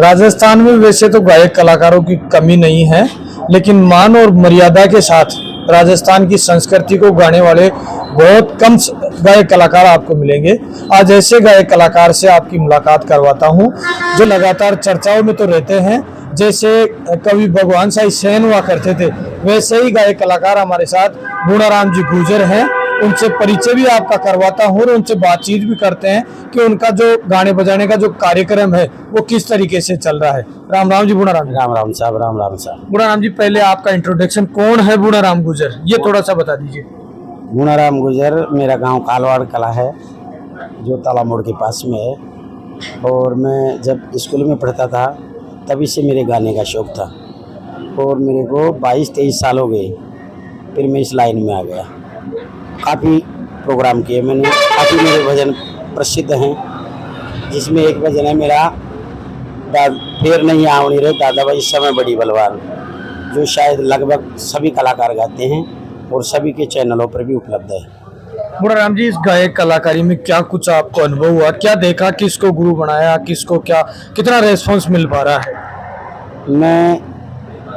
राजस्थान में वैसे तो गायक कलाकारों की कमी नहीं है, लेकिन मान और मर्यादा के साथ राजस्थान की संस्कृति को गाने वाले बहुत कम गायक कलाकार आपको मिलेंगे। आज ऐसे गायक कलाकार से आपकी मुलाकात करवाता हूं जो लगातार चर्चाओं में तो रहते हैं। जैसे कवि भगवान साई सेन हुआ करते थे, वैसे ही गायक कलाकार हमारे साथ बूढ़ाराम जी गुर्जर हैं। उनसे परिचय भी आपका करवाता हूँ और उनसे बातचीत भी करते हैं कि उनका जो गाने बजाने का जो कार्यक्रम है वो किस तरीके से चल रहा है। राम राम जी बूढ़ाराम जी। राम राम साहब, राम राम साहब। बूढ़ाराम जी, पहले आपका इंट्रोडक्शन, कौन है बूढ़ाराम गुर्जर, ये थोड़ा सा बता दीजिए। बूढ़ाराम गुर्जर, मेरा गांव कालवाड़ कला है जो ताला मोड़ के पास में है। और मैं जब स्कूल में पढ़ता था तभी से मेरे गाने का शौक़ था और मेरे को 22-23 साल हो गए, फिर मैं इस लाइन में आ गया। काफ़ी प्रोग्राम किए मैंने, काफ़ी मेरे भजन प्रसिद्ध हैं, जिसमें एक भजन है मेरा फेर नहीं आवनी रे दादा भाई समय बड़ी बलवान, जो शायद लगभग सभी कलाकार गाते हैं और सभी के चैनलों पर भी उपलब्ध है। बूढ़ाराम जी, इस गायक कलाकारी में क्या कुछ आपको अनुभव हुआ, क्या देखा, किसको गुरु बनाया, किसको क्या कितना रेस्पॉन्स मिल पा रहा है? मैं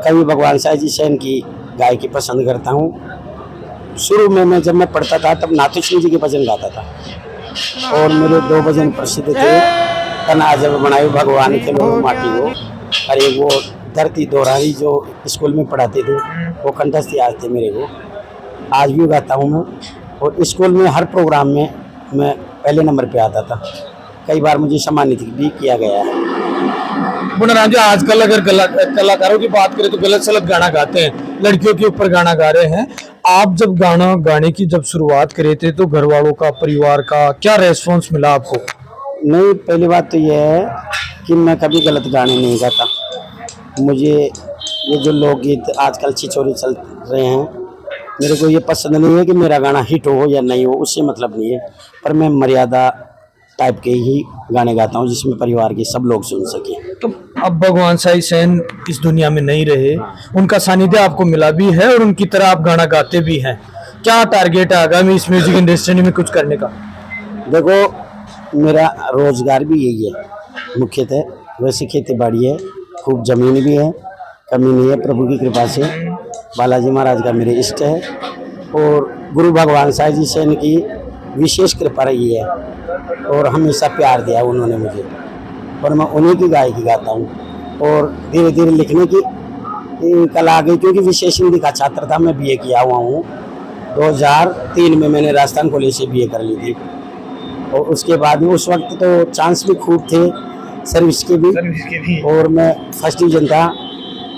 कवि भगवान साई सेन की गायकी पसंद करता हूँ। शुरू में मैं जब मैं पढ़ता था तब नाथुश्री जी के भजन गाता था और मेरे 2 भजन प्रसिद्ध थे, तना जब बनाई भगवान के लोग माटी हो, और एक वो धरती दोहराई जो स्कूल में पढ़ाते थे, वो कंठस्थ याद थे मेरे को, आज भी गाता हूँ मैं। और स्कूल में हर प्रोग्राम में मैं पहले नंबर पे आता था, कई बार मुझे सम्मानित भी किया गया है। बूढ़ाराम जी, आजकल अगर कलाकारों की बात करें तो गलत सलत गाना गाते हैं, लड़कियों के ऊपर गाना गा रहे हैं। आप जब गाना गाने की जब शुरुआत करे थे तो घर वालों का, परिवार का क्या रेस्पॉन्स मिला आपको? नहीं, पहली बात तो यह है कि मैं कभी गलत गाने नहीं गाता। मुझे ये जो लोकगीत आजकल छिछोरे चल रहे हैं, मेरे को ये पसंद नहीं है कि मेरा गाना हिट हो या नहीं हो, उससे मतलब नहीं है। पर मैं मर्यादा टाइप के ही गाने गाता हूँ जिसमें परिवार के सब लोग सुन सकें। तो अब भगवान साई सेन इस दुनिया में नहीं रहे, उनका सानिध्य आपको मिला भी है और उनकी तरह आप गाना गाते भी हैं। क्या टारगेट है आगामी इस म्यूजिक इंडस्ट्री में कुछ करने का? देखो, मेरा रोजगार भी यही है मुख्यतः। वैसे खेती बाड़ी है, खूब जमीन भी है, कमी नहीं है, प्रभु की कृपा से। बालाजी महाराज का मेरे इष्ट है और गुरु भगवान साई जी सेन की विशेष कृपा रही है और हमेशा प्यार दिया उन्होंने मुझे, और मैं उन्हीं की गायकी गाता हूँ। और धीरे धीरे लिखने की कला आ गई, क्योंकि विशेष हिंदी का छात्र था, मैं बीए किया हुआ हूँ। 2003 में मैंने राजस्थान कॉलेज से बीए कर ली थी और उसके बाद में उस वक्त तो चांस भी खूब थे सर्विस के भी। और मैं फर्स्ट डिवीजन था,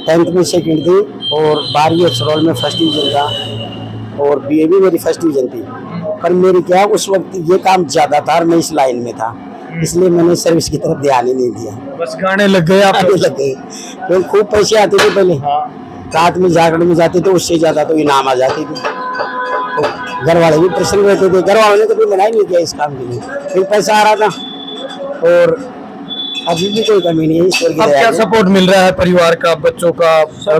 10th में सेकंड थी और 12वीं अक्षरौल में फर्स्ट डिवीजन था और बीए भी मेरी फर्स्ट डिवीजन थी। पर मेरी क्या उस वक्त ये काम ज़्यादा था और मैं इस लाइन में था, इसलिए मैंने सर्विस की तरफ ध्यान ही नहीं दिया, बस गाने लग गए, आप लग गए। क्योंकि खूब पैसे आते थे पहले, रात में जागरण में जाते थे, उससे ज़्यादा तो इनाम आ जाते थे। तो घर वाले भी प्रसन्न रहते थे, घर वालों ने कभी मना ही नहीं किया इस काम के लिए, फिर पैसा आ रहा था और अभी भी कोई कमी नहीं है ईश्वर की दया से। क्या सपोर्ट मिल रहा है परिवार का, बच्चों का,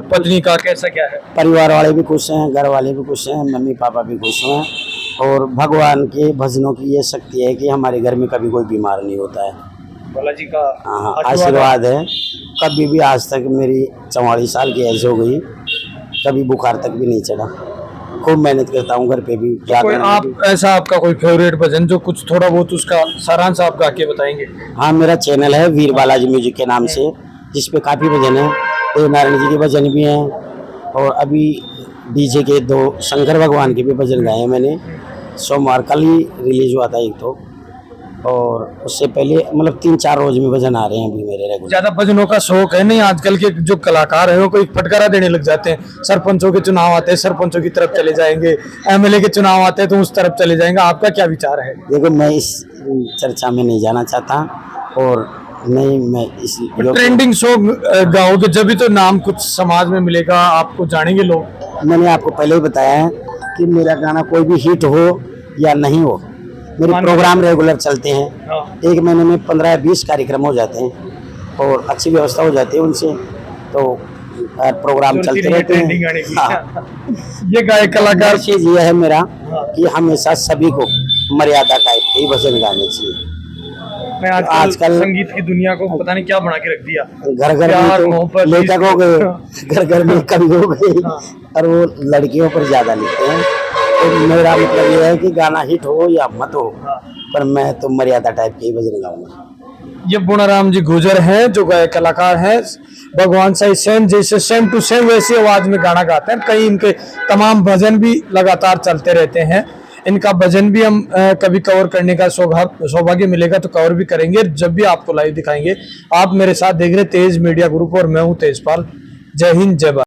पत्नी का, कैसा क्या है? परिवार वाले भी खुश हैं, घर वाले भी खुश हैं, मम्मी पापा भी खुश हैं और भगवान के भजनों की ये शक्ति है कि हमारे घर में कभी कोई बीमार नहीं होता है। बालाजी का हाँ, आशीर्वाद है। कभी भी आज तक मेरी 44 साल की एज हो गई, कभी बुखार तक भी नहीं चढ़ा। खूब मेहनत करता हूँ घर पे भी। कोई आप ऐसा आपका कोई फेवरेट भजन जो कुछ थोड़ा बहुत उसका सारांश आप गा के बताएंगे? हाँ, मेरा चैनल है वीर बालाजी म्यूजिक के नाम से, जिसपे काफ़ी भजन है, देव नारायण जी के भजन भी हैं और अभी डीजे के 2 शंकर भगवान के भी भजन गाए हैं मैंने। सोमवार कल ही रिलीज हुआ था एक तो, और उससे पहले मतलब 3-4 रोज में भजन आ रहे हैं अभी मेरे रेगुलर। ज्यादा भजनों का शौक है नहीं? आजकल के जो कलाकार हैं वो कोई फटकारा देने लग जाते हैं, सरपंचों के चुनाव आते हैं सरपंचों की तरफ चले जाएंगे, एमएलए के चुनाव आते हैं तो उस तरफ चले जाएंगे। आपका क्या विचार है? देखो, मैं इस चर्चा में नहीं जाना चाहता और नहीं मैं इस ट्रेंडिंग सॉन्ग गाओगे जब भी तो नाम कुछ समाज में मिलेगा, आपको जानेंगे लोग। मैंने आपको पहले ही बताया है कि मेरा गाना कोई भी हिट हो या नहीं हो, मेरे प्रोग्राम रेगुलर चलते हैं। एक महीने में 15 या 20 कार्यक्रम हो जाते हैं और अच्छी व्यवस्था हो जाती है उनसे, तो प्रोग्राम चलते रहते हैं। हाँ। ये गायक कलाकार चीज ये है मेरा कि हमेशा सभी को मर्यादा टाइप के भजन गाने चाहिए। मैं आजकल संगीत की दुनिया को पता नहीं क्या बना के रख दिया। घर घर प्यार, में मोहब्बत, तो लेखक हो गए, घर घर में कवि हो गए, हाँ। और वो लड़कियों पर ज्यादा लिखते हैं। तो मेरा मतलब ये है कि गाना हिट हो या मत हो, हाँ। पर मैं तो मर्यादा टाइप के ही भजन गाऊंगा। ये पूर्णाराम जी गुर्जर हैं जो गायक कलाकार हैं। भगवान साई सेम जैसे सेम टू सेम वैसी आवाज में गाना गाते हैं। कई इनके तमाम भजन भी लगातार चलते रहते हैं। इनका भजन भी हम कभी कवर करने का सौभाग्य मिलेगा तो कवर भी करेंगे, जब भी आपको लाइव दिखाएंगे। आप मेरे साथ देख रहे तेज मीडिया ग्रुप और मैं हूं तेजपाल। जय हिंद, जय भारत।